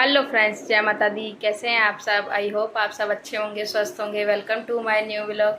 Hello friends, जय माता दी। कैसे हैं आप सब? आई होप आप सब अच्छे होंगे, स्वस्थ होंगे। Welcome to my new vlog.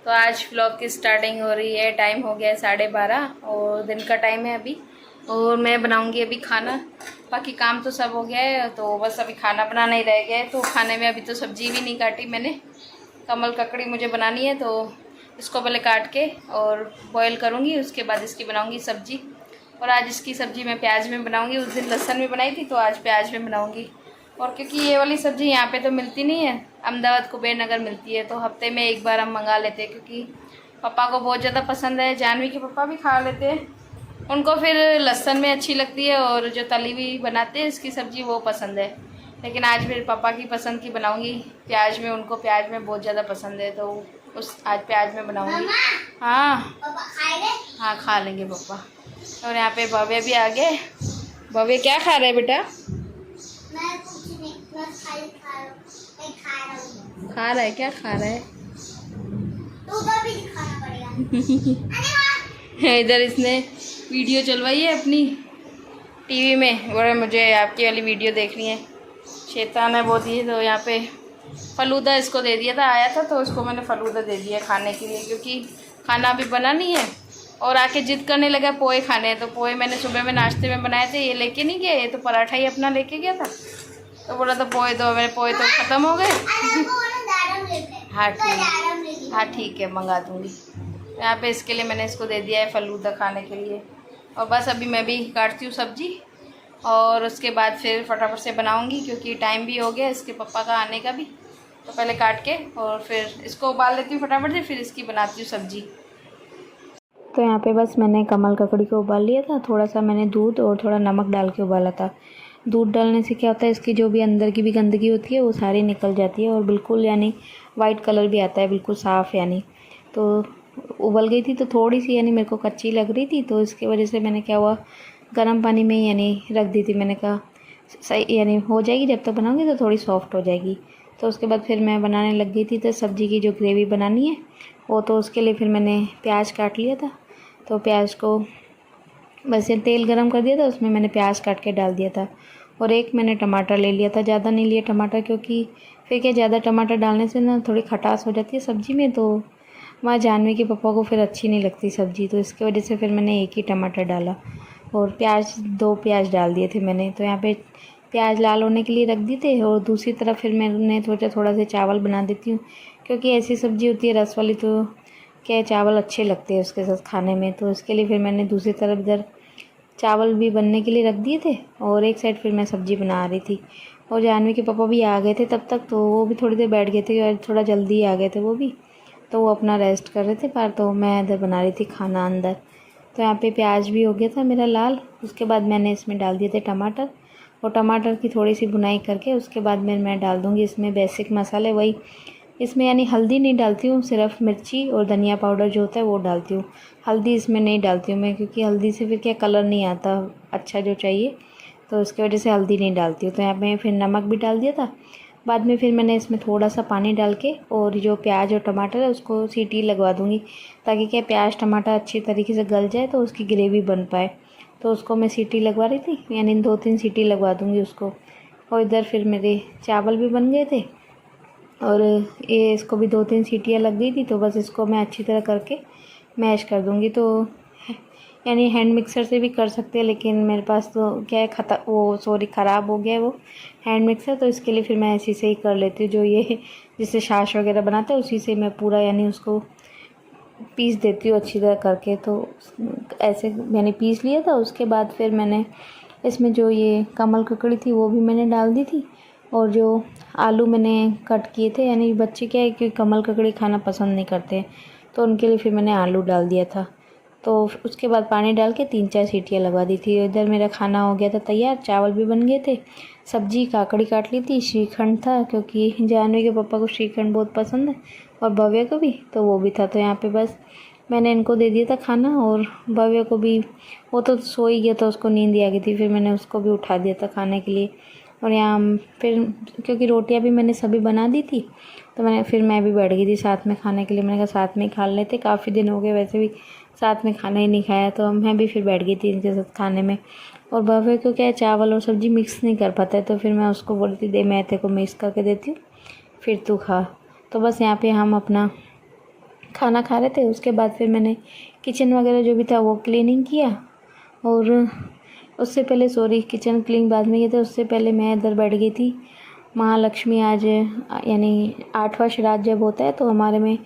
तो आज व्लॉग की स्टार्टिंग हो रही है। टाइम हो गया है 12:30 और दिन का टाइम है अभी। और मैं बनाऊंगी अभी खाना। बाकी काम तो सब हो गया है, तो बस अभी खाना बनाना ही रह गया है। तो खाने में अभी तो सब्जी भी नहीं काटी मैंने। कमल ककड़ी मुझे बनानी है, तो इसको पहले काट के और बॉईल करूँगी, उसके बाद इसकी बनाऊँगी सब्जी। और आज इसकी सब्ज़ी मैं प्याज में बनाऊंगी। उस दिन लहसुन में बनाई थी, तो आज प्याज में बनाऊंगी। और क्योंकि ये वाली सब्ज़ी यहाँ पे तो मिलती नहीं है, अहमदाबाद कुबेर नगर मिलती है, तो हफ्ते में एक बार हम मंगा लेते हैं। क्योंकि पापा को बहुत ज़्यादा पसंद है, जानवी के पापा भी खा लेते हैं। उनको फिर लहसुन में अच्छी लगती है, और जो तली हुई बनाते हैं इसकी सब्ज़ी वो पसंद है। लेकिन आज मेरे पापा की पसंद की बनाऊँगी प्याज में। उनको प्याज में बहुत ज़्यादा पसंद है, तो आज प्याज में बनाऊँगी। हाँ हाँ, खा लेंगे पापा। और यहाँ पे भव्य भी आ गए। भव्य क्या खा रहा है बेटा? मैं कुछ नहीं, मैं खाली खा रहा हूँ। खा रहा है? क्या खा रहा है? तो उधर भी दिखाना पड़ेगा। इधर इसने वीडियो चलवाई है अपनी टीवी में, और मुझे आपकी वाली वीडियो देखनी है। शैतान है बहुत ही। तो यहाँ पे फलूदा इसको दे दिया था, आया था तो उसको मैंने फलूदा दे दिया खाने के लिए, क्योंकि खाना अभी बना नहीं है। और आके जिद करने लगा पोहे खाने हैं। तो पोहे मैंने सुबह में नाश्ते में बनाए थे, ये लेके नहीं गया। ये तो पराठा ही अपना लेके गया था, तो बोला तो पोहे दो। मेरे पोहे तो ख़त्म हो गए। हाँ ठीक है, मंगा दूँगी। यहाँ पे इसके लिए मैंने इसको दे दिया है फलूदा खाने के लिए। और बस अभी मैं भी काटती हूँ सब्ज़ी, और उसके बाद फिर फटाफट से बनाऊँगी, क्योंकि टाइम भी हो गया इसके पापा का आने का भी। तो पहले काट के और फिर इसको उबाल लेती हूँ फटाफट से, फिर इसकी बनाती हूँ सब्ज़ी। तो यहाँ पे बस मैंने कमल ककड़ी को उबाल लिया था। थोड़ा सा मैंने दूध और थोड़ा नमक डाल के उबाला था। दूध डालने से क्या होता है, इसकी जो भी अंदर की भी गंदगी होती है वो सारी निकल जाती है, और बिल्कुल यानी वाइट कलर भी आता है, बिल्कुल साफ़। यानी तो उबल गई थी, तो थोड़ी सी यानी मेरे को कच्ची लग रही थी, तो इसकी वजह से मैंने क्या हुआ, गर्म पानी में यानी रख दी थी। मैंने कहा सही यानी हो जाएगी, जब तक बनाऊँगी तो थोड़ी सॉफ्ट हो जाएगी। तो उसके बाद फिर मैं बनाने लग गई थी। तो सब्ज़ी की जो ग्रेवी बनानी है वो, तो उसके लिए फिर मैंने प्याज काट लिया था। तो प्याज को बस ये तेल गरम कर दिया था, उसमें मैंने प्याज काट के डाल दिया था। और एक मैंने टमाटर ले लिया था, ज़्यादा नहीं लिया टमाटर, क्योंकि फिर क्या ज़्यादा टमाटर डालने से ना थोड़ी खटास हो जाती है सब्ज़ी में, तो वहाँ जानवी के पापा को फिर अच्छी नहीं लगती सब्ज़ी। तो इसकी वजह से फिर मैंने एक ही टमाटर डाला, और प्याज 2 प्याज डाल दिए थे मैंने। तो यहाँ पे प्याज लाल होने के लिए रख दिए थे। और दूसरी तरफ फिर मैंने सोचा थोड़ा सा चावल बना देती हूँ, क्योंकि ऐसी सब्ज़ी होती है रस वाली, तो क्या चावल अच्छे लगते हैं उसके साथ खाने में। तो इसके लिए फिर मैंने दूसरी तरफ इधर चावल भी बनने के लिए रख दिए थे, और एक साइड फिर मैं सब्ज़ी बना रही थी। और जानवी के पापा भी आ गए थे तब तक, तो वो भी थोड़ी देर बैठ गए थे, और थोड़ा जल्दी आ गए थे वो भी, तो वो अपना रेस्ट कर रहे थे बाहर। तो मैं इधर बना रही थी खाना अंदर। तो यहाँ पे प्याज भी हो गया था मेरा लाल। उसके बाद मैंने इसमें डाल दिए थे टमाटर, और टमाटर की थोड़ी सी भुनाई करके उसके बाद मैं डाल दूँगी इसमें बेसिक मसाले। वही इसमें यानी हल्दी नहीं डालती हूँ, सिर्फ मिर्ची और धनिया पाउडर जो होता है वो डालती हूँ। हल्दी इसमें नहीं डालती हूँ मैं, क्योंकि हल्दी से फिर क्या कलर नहीं आता अच्छा जो चाहिए, तो उसकी वजह से हल्दी नहीं डालती हूँ। तो यहाँ पे फिर नमक भी डाल दिया था। बाद में फिर मैंने इसमें थोड़ा सा पानी डाल के, और जो प्याज और टमाटर है उसको सीटी लगवा दूँगी, ताकि क्या प्याज टमाटर अच्छी तरीके से गल जाए, तो उसकी ग्रेवी बन पाए। तो उसको मैं सीटी लगवा रही थी, यानी 2-3 सीटी लगवा दूँगी उसको। और इधर फिर मेरे चावल भी बन गए थे, और ये इसको भी 2-3 सीटियाँ लग गई थी। तो बस इसको मैं अच्छी तरह करके मैश कर दूँगी। तो यानी हैंड मिक्सर से भी कर सकते हैं, लेकिन मेरे पास तो क्या है ख़राब हो गया है वो हैंड मिक्सर। तो इसके लिए फिर मैं ऐसे से ही कर लेती हूँ, जो ये जिससे छाछ वगैरह बनाते हैं उसी से मैं पूरा यानी उसको पीस देती हूँ अच्छी तरह करके। तो ऐसे मैंने पीस लिया था। उसके बाद फिर मैंने इसमें जो ये कमल ककड़ी थी वो भी मैंने डाल दी थी, और जो आलू मैंने कट किए थे, यानी बच्चे क्या है कि कमल ककड़ी खाना पसंद नहीं करते, तो उनके लिए फिर मैंने आलू डाल दिया था। तो उसके बाद पानी डाल के 3-4 सीटियाँ लगवा दी थी। इधर मेरा खाना हो गया था तैयार, चावल भी बन गए थे, सब्जी काकड़ी काट ली थी, श्रीखंड था, क्योंकि जानवी के पापा को श्रीखंड बहुत पसंद है, और भव्य को भी, तो वो भी था। तो यहाँ पे बस मैंने इनको दे दिया था खाना, और भव्य को भी, वो तो सो ही गया था, उसको नींद आ गई थी, फिर मैंने उसको भी उठा दिया था खाने के लिए। और यहाँ फिर क्योंकि रोटियां भी मैंने सभी बना दी थी, तो मैं भी बैठ गई थी साथ में खाने के लिए। मैंने कहा साथ में ही खा लेते, काफ़ी दिन हो गए वैसे भी साथ में खाना ही नहीं खाया, तो मैं भी फिर बैठ गई थी इनके साथ खाने में। और भव्य को क्या है, चावल और सब्ज़ी मिक्स नहीं कर पाता है, तो फिर मैं उसको बोलती दे मैं तेरे को मिक्स करके देती हूँ, फिर तू खा। तो बस यहाँ पे हम अपना खाना खा रहे थे। उसके बाद फिर मैंने किचन वगैरह जो भी था वो क्लीनिंग किया, और उससे पहले किचन क्लीन बाद में किया था, उससे पहले मैं इधर बैठ गई थी। महालक्ष्मी आज यानी 8वां श्राद्ध जब होता है तो हमारे में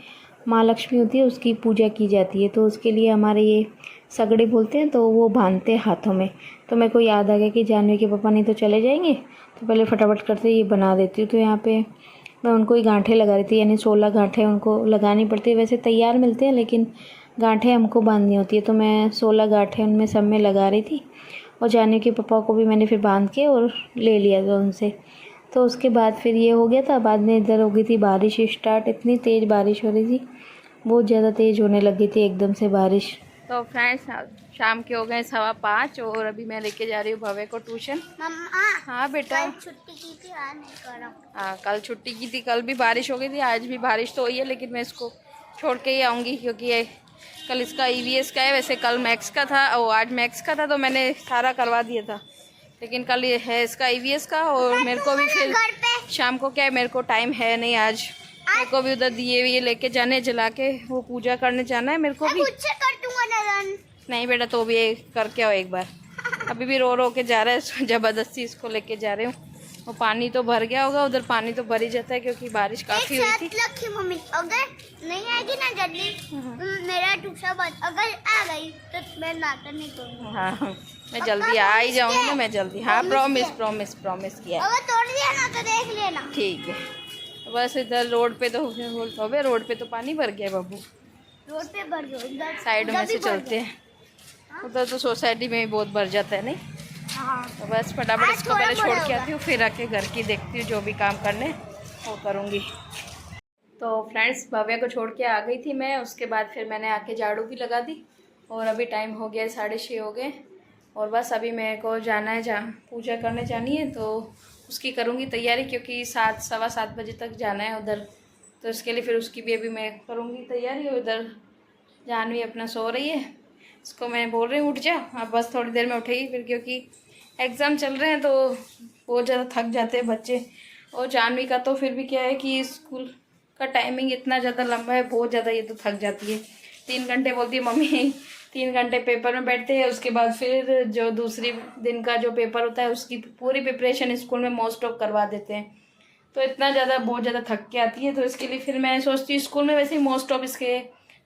माँ लक्ष्मी होती है, उसकी पूजा की जाती है। तो उसके लिए हमारे ये सगड़े बोलते हैं, तो वो बांधते हैं हाथों में। तो मेरे को याद आ गया कि जानवी के पापा नहीं तो चले जाएंगे, तो पहले फटाफट करते ये बना देती हूँ। तो यहाँ पे मैं उनको ही गांठें लगा रही थी, यानी 16 गांठें उनको लगानी पड़ती है। वैसे तैयार मिलते हैं लेकिन गांठें हमको बांधनी होती है, तो मैं 16 गांठें उनमें सब में लगा रही थी। और जानवी के पापा को भी मैंने फिर बांध के और ले लिया था उनसे। तो उसके बाद फिर ये हो गया था। बाद में इधर हो गई थी बारिश स्टार्ट, इतनी तेज़ बारिश हो रही थी, बहुत ज़्यादा तेज़ होने लगी थी एकदम से बारिश। तो फ्रेंड्स शाम के हो गए 5:15 और अभी मैं लेके जा रही हूँ भव्य को ट्यूशन। मम्मा हाँ बेटा, कल छुट्टी की थी, आज नहीं कर रहा हूँ। हाँ कल छुट्टी की थी, कल भी बारिश हो गई थी, आज भी बारिश तो हुई है, लेकिन मैं इसको छोड़ के ही आऊँगी क्योंकि ये कल इसका EVS का है। वैसे कल मैथ्स का था, और आज मैथ्स का था, तो मैंने सारा करवा दिया था, लेकिन कल ये है इसका EVS का। और मेरे को भी फिर शाम को क्या है, मेरे को टाइम है नहीं आज, मेरे को भी उधर दिए हुए लेके जाने, जला के वो पूजा करने जाना है मेरे को भी। नहीं बेटा, तो भी करके आओ एक बार। अभी भी रो रो के जा रहा है, ज़बरदस्ती इसको लेके जा रहे हूँ। वो पानी तो भर गया होगा उधर, पानी तो भर ही जाता है क्योंकि बारिश काफ़ी हुई थी। मम्मी अगर नहीं आएगी ना जल्दी मेरा ट्यूशन अगर आ गई तो मैं नाटक नहीं करूँगी। हाँ मैं जल्दी आ ही जाऊँगी ना, मैं जल्दी। हाँ प्रॉमिस प्रॉमिस प्रॉमिस किया। अगर तोड़ दिया ना तो देख लेना। ठीक है, बस इधर रोड पे तो रोड पे तो पानी भर गया बाबू। रोड पे भर गया, साइड में से चलते हैं, उधर तो सोसाइटी में भी बहुत भर जाता है नहीं। हाँ। तो बस फटाफट इसको पहले छोड़ के आती हूँ, फिर आके घर की देखती हूँ, जो भी काम करने वो करूँगी। तो फ्रेंड्स भव्या को छोड़ के आ गई थी मैं, उसके बाद फिर मैंने आके झाड़ू भी लगा दी, और अभी टाइम हो गया 6:30 हो गए। और बस अभी मेरे को जाना है, पूजा करने जानी है, तो उसकी करूँगी तैयारी, क्योंकि 7 सवा 7 बजे तक जाना है उधर। तो इसके लिए फिर उसकी भी अभी मैं करूँगी तैयारी। और उधर जानवी अपना सो रही है, इसको मैं बोल रही हूँ उठ जा, अब बस थोड़ी देर में उठेगी फिर, क्योंकि एग्ज़ाम चल रहे हैं तो बहुत ज़्यादा थक जाते हैं बच्चे। और जानवी का तो फिर भी क्या है कि स्कूल का टाइमिंग इतना ज़्यादा लंबा है, बहुत ज़्यादा ये तो थक जाती है। 3 घंटे बोलती है मम्मी, 3 घंटे पेपर में बैठते हैं, उसके बाद फिर जो दूसरी दिन का जो पेपर होता है उसकी पूरी प्रिपरेशन स्कूल में मोस्ट ऑफ करवा देते हैं। तो इतना ज़्यादा बहुत ज़्यादा थक के आती है, तो इसके लिए फिर मैं सोचती हूँ स्कूल में वैसे ही मोस्ट ऑफ इसके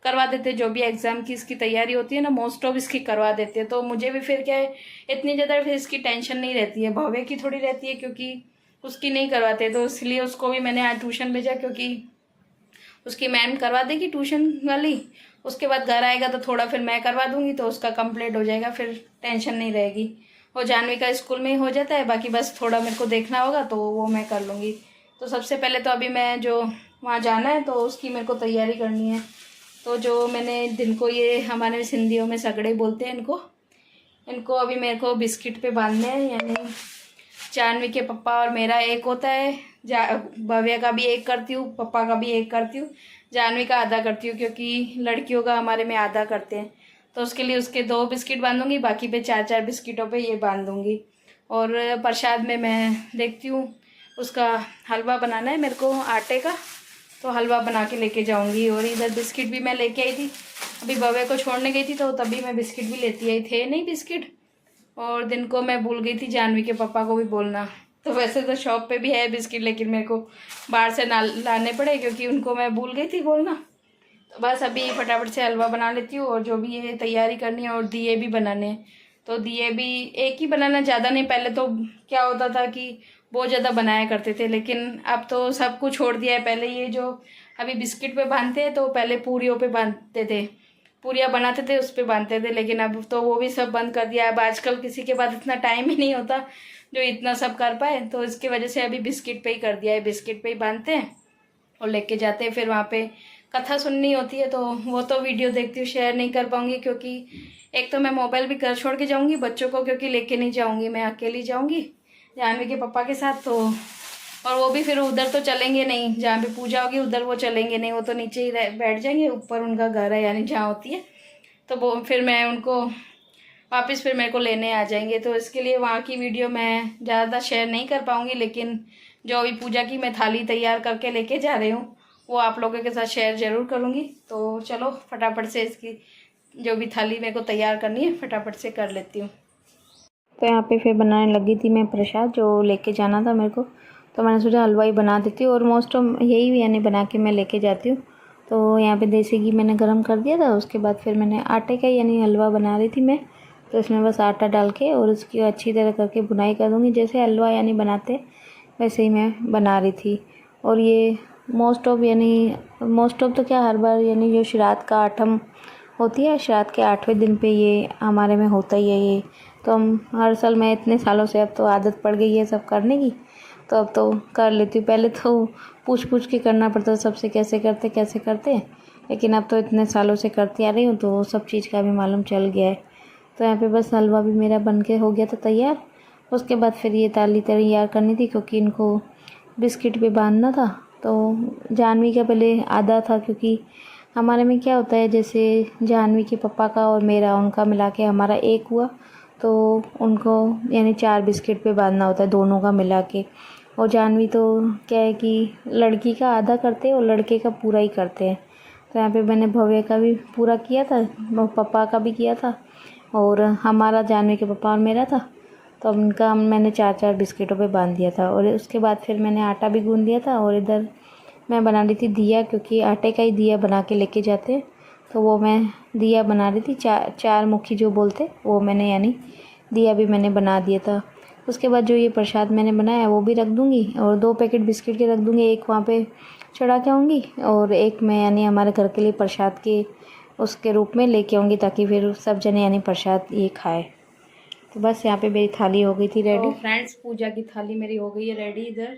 करवा देते हैं, जो भी एग्ज़ाम की इसकी तैयारी होती है ना मोस्ट ऑफ इसकी करवा देते हैं। तो मुझे भी फिर क्या है, इतनी ज़्यादा फिर इसकी टेंशन नहीं रहती है, भव्य की थोड़ी रहती है क्योंकि उसकी नहीं करवाते। तो इसलिए उसको भी मैंने आज ट्यूशन भेजा, क्योंकि उसकी मैम करवा देगी ट्यूशन वाली, उसके बाद घर आएगा तो थोड़ा फिर मैं करवा दूँगी, तो उसका कंप्लीट हो जाएगा, फिर टेंशन नहीं रहेगी। और जानवी का स्कूल में ही हो जाता है, बाकी बस थोड़ा मेरे को देखना होगा तो वो मैं कर लूँगी। तो सबसे पहले तो अभी मैं जो वहाँ जाना है तो उसकी मेरे को तैयारी करनी है। तो जो मैंने दिन को ये हमारे सिंधियों में सगड़े बोलते हैं इनको अभी मेरे को बिस्किट पे बांधने हैं, यानी जानवी के पप्पा और मेरा एक होता है, भव्या का भी एक करती हूँ, पप्पा का भी एक करती हूँ, जानवी का आधा करती हूँ, क्योंकि लड़कियों का हमारे में आधा करते हैं। तो उसके लिए उसके 2 बिस्किट बांधूंगी, बाकी पे 4-4 बिस्किटों पे ये बांध दूँगी। और प्रसाद में मैं देखती हूँ, उसका हलवा बनाना है मेरे को आटे का, तो हलवा बना के लेके जाऊंगी। और इधर बिस्किट भी मैं लेके आई थी, अभी भव्य को छोड़ने गई थी तो तभी मैं बिस्किट भी लेती आई, थे नहीं बिस्किट। और दिन को मैं भूल गई थी जानवी के पापा को भी बोलना, तो वैसे तो शॉप पे भी है बिस्किट, लेकिन मेरे को बाहर से लाने पड़े क्योंकि उनको मैं भूल गई थी बोलना। तो बस अभी फटाफट से हलवा बना लेती हूँ, और जो भी ये तैयारी करनी है, और दिए भी बनाने हैं। तो दिए भी एक ही बनाना, ज़्यादा नहीं। पहले तो क्या होता था कि बहुत ज़्यादा बनाया करते थे, लेकिन अब तो सब कुछ छोड़ दिया है। पहले ये जो अभी बिस्किट पे बांधते हैं, तो पहले पूरियों पे बांधते थे, पूरियाँ बनाते थे उस पे बांधते थे, लेकिन अब तो वो भी सब बंद कर दिया है। अब आजकल किसी के पास इतना टाइम ही नहीं होता जो इतना सब कर पाए, तो इसकी वजह से अभी बिस्किट पे ही कर दिया है। बिस्किट पे ही बांधते हैं और लेके जाते हैं, फिर वहाँ पे कथा सुननी होती है, तो वो तो वीडियो देखती हूँ, शेयर नहीं कर पाऊँगी, क्योंकि एक तो मैं मोबाइल भी घर छोड़ के जाऊँगी बच्चों को, क्योंकि लेके नहीं जाऊँगी, मैं अकेली जाऊँगी जानवी के पापा के साथ। तो और वो भी फिर उधर तो चलेंगे नहीं, जहाँ पे पूजा होगी उधर वो चलेंगे नहीं, वो तो नीचे ही बैठ जाएंगे, ऊपर उनका घर है यानी जहाँ होती है, तो वो फिर मैं उनको वापस फिर मेरे को लेने आ जाएंगे। तो इसके लिए वहाँ की वीडियो मैं ज़्यादा शेयर नहीं कर पाऊँगी, लेकिन जो अभी पूजा की मैं थाली तैयार करके लेके जा रही हूँ वो आप लोगों के साथ शेयर ज़रूर करूँगी। तो चलो फटाफट से इसकी जो भी थाली मेरे को तैयार करनी है फटाफट से कर लेती हूँ। तो यहाँ पे फिर बनाने लगी थी मैं प्रसाद जो लेके जाना था मेरे को, तो मैंने सोचा हलवाई बना देती हूँ और मोस्ट ऑफ यही यानी बना के मैं लेके जाती हूँ। तो यहाँ पे देसी घी मैंने गरम कर दिया था, उसके बाद फिर मैंने आटे का यानी हलवा बना रही थी मैं। तो इसमें बस आटा डाल के और उसकी अच्छी तरह करके बुनाई कर दूँगी, जैसे हलवा यानी बनाते वैसे ही मैं बना रही थी। और ये मोस्ट ऑफ तो क्या हर बार यानी जो श्राद्ध का आठम होती है, श्राद्ध के 8वें दिन पे ये हमारे में होता ही है ये। तो हम हर साल, मैं इतने सालों से अब तो आदत पड़ गई है सब करने की, तो अब तो कर लेती हूँ। पहले तो पूछ के करना पड़ता था सबसे कैसे करते, लेकिन अब तो इतने सालों से करती आ रही हूँ तो सब चीज़ का भी मालूम चल गया है। तो यहाँ पे बस हलवा भी मेरा बन के हो गया था तैयार। उसके बाद फिर ये थाली तैयार करनी थी क्योंकि इनको बिस्किट पे बांधना था। तो जानवी का पहले आधा था, क्योंकि हमारे में क्या होता है जैसे जानवी के पापा का और मेरा उनका मिला के हमारा एक हुआ, तो उनको यानी 4 बिस्किट पे बांधना होता है दोनों का मिला के। और जानवी तो क्या है कि लड़की का आधा करते हैं और लड़के का पूरा ही करते हैं। तो यहाँ पे मैंने भव्य का भी पूरा किया था, पापा का भी किया था, और हमारा जानवी के पापा और मेरा था। तो उनका मैंने 4 बिस्किटों पे बांध दिया था। और उसके बाद फिर मैंने आटा भी गूँध दिया था और इधर मैं बना रही थी दिया, क्योंकि आटे का ही दिया बना के लेके जाते हैं। तो वो मैं दिया बना रही थी, 4 मुखी जो बोलते वो मैंने यानी दिया भी मैंने बना दिया था। उसके बाद जो ये प्रसाद मैंने बनाया वो भी रख दूँगी और 2 पैकेट बिस्किट के रख दूँगी, एक वहाँ पे चढ़ा के आऊँगी और एक मैं यानी हमारे घर के लिए प्रसाद के उसके रूप में लेके आऊँगी, ताकि फिर सब जने यानी प्रसाद ये खाए। तो बस यहाँ पे मेरी थाली हो गई थी रेडी। तो फ्रेंड्स पूजा की थाली मेरी हो गई है रेडी, इधर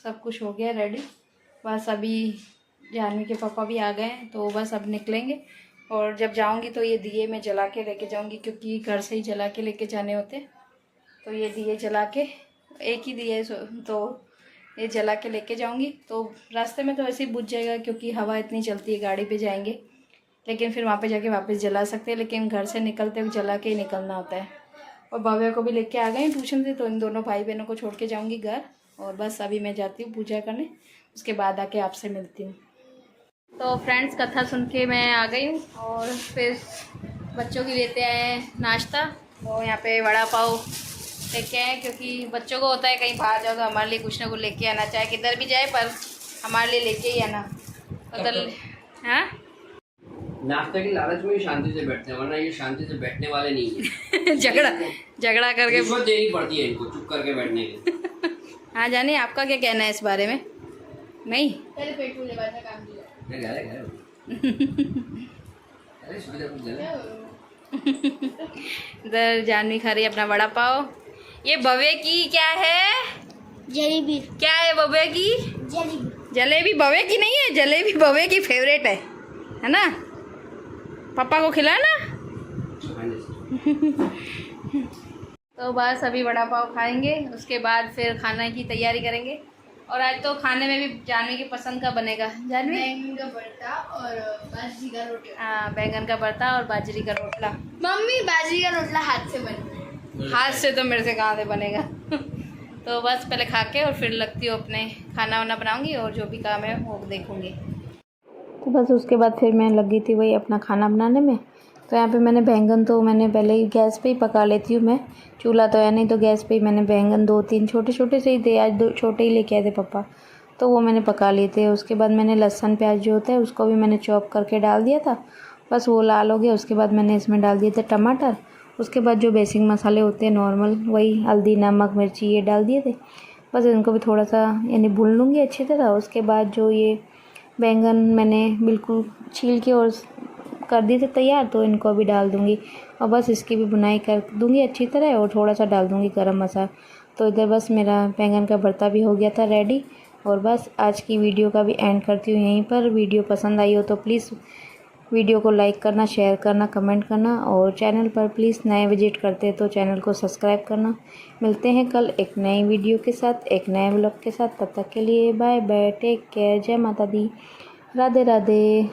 सब कुछ हो गया रेडी। बस अभी जानवी के पापा भी आ गए हैं तो बस अब निकलेंगे, और जब जाऊंगी तो ये दिए मैं जला के लेके जाऊंगी, क्योंकि घर से ही जला के लेके जाने होते। तो ये दिए जला के, एक ही दिए तो ये जला के लेके जाऊंगी। तो रास्ते में तो ऐसे ही बुझ जाएगा क्योंकि हवा इतनी चलती है, गाड़ी पे जाएंगे, लेकिन फिर वहाँ पे जाके वापस जला सकते हैं, लेकिन घर से निकलते हुए जला के ही निकलना होता है। और भव्या को भी लेके आ गए ट्यूशन से, तो इन दोनों भाई बहनों को छोड़ के जाऊँगी घर। और बस अभी मैं जाती हूँ पूजा करने, उसके बाद आके आपसे मिलती हूँ। तो फ्रेंड्स कथा सुन के मैं आ गई हूँ और फिर बच्चों की लेते आए नाश्ता। वो यहाँ पे वड़ा पाव लेके आए, क्योंकि बच्चों को होता है कहीं बाहर जाओ तो हमारे लिए कुछ ना कुछ लेके आना, चाहे किधर भी जाए पर हमारे लिए लेके ही आना। तो हाँ, नाश्ते की लालच में ही शांति से बैठते हैं, वरना ये शांति से बैठने वाले नहीं है। झगड़ा करके रिश्वत देनी पड़ती है इनको चुप करके बैठने के। हाँ जानिए, आपका क्या कहना है इस बारे में? नहीं इधर जानवी खा रही है अपना वड़ा पाव। ये भव्य की क्या है? जलेबी। क्या है भव्य की? जलेबी। जलेबी भव्य की नहीं है, जलेबी भव्य की फेवरेट है ना? पापा को खिला ना। तो बस अभी वड़ा पाव खाएंगे, उसके बाद फिर खाने की तैयारी करेंगे। और आज तो खाने में भी जानवी की पसंद का बनेगा। जानवी बैंगन का भरता और बाजरी का रोटला। हाँ, बैंगन का भरता और बाजरी का रोटला। मम्मी बाजरी का रोटला हाथ से बना। हाथ से तो मेरे से कहाँ से बनेगा। तो बस पहले खा के और फिर लगती हूँ अपने खाना वाना बनाऊंगी और जो भी काम है वो देखूंगी। तो बस उसके बाद फिर मैं लगी थी वही अपना खाना बनाने में। तो यहाँ पे मैंने बैंगन तो मैंने पहले ही गैस पे ही पका लेती हूँ मैं, चूल्हा तो है नहीं, तो गैस पे ही मैंने बैंगन 2-3 छोटे से ही थे, आज 2 छोटे ही लेके आए थे पापा, तो वो मैंने पका लिए थे। उसके बाद मैंने लहसुन प्याज जो होता है उसको भी मैंने चॉप करके डाल दिया था, बस वो लाल हो गया। उसके बाद मैंने इसमें डाल दिए थे टमाटर। उसके बाद जो बेसिक मसाले होते हैं नॉर्मल, वही हल्दी नमक मिर्ची ये डाल दिए थे। बस इनको भी थोड़ा सा यानी भून लूँगी अच्छी तरह। उसके बाद जो ये बैंगन मैंने बिल्कुल छील के और कर दिए थे तैयार, तो इनको भी डाल दूँगी और बस इसकी भी बुनाई कर दूँगी अच्छी तरह और थोड़ा सा डाल दूँगी गरम मसाला। तो इधर बस मेरा बैंगन का भरता भी हो गया था रेडी। और बस आज की वीडियो का भी एंड करती हूँ यहीं पर। वीडियो पसंद आई हो तो प्लीज़ वीडियो को लाइक करना, शेयर करना, कमेंट करना और चैनल पर प्लीज़ नए विजिट करते हैं तो चैनल को सब्सक्राइब करना। मिलते हैं कल एक नई वीडियो के साथ, एक नए व्लॉग के साथ। तब तक के लिए बाय बाय, टेक केयर, जय माता दी, राधे राधे।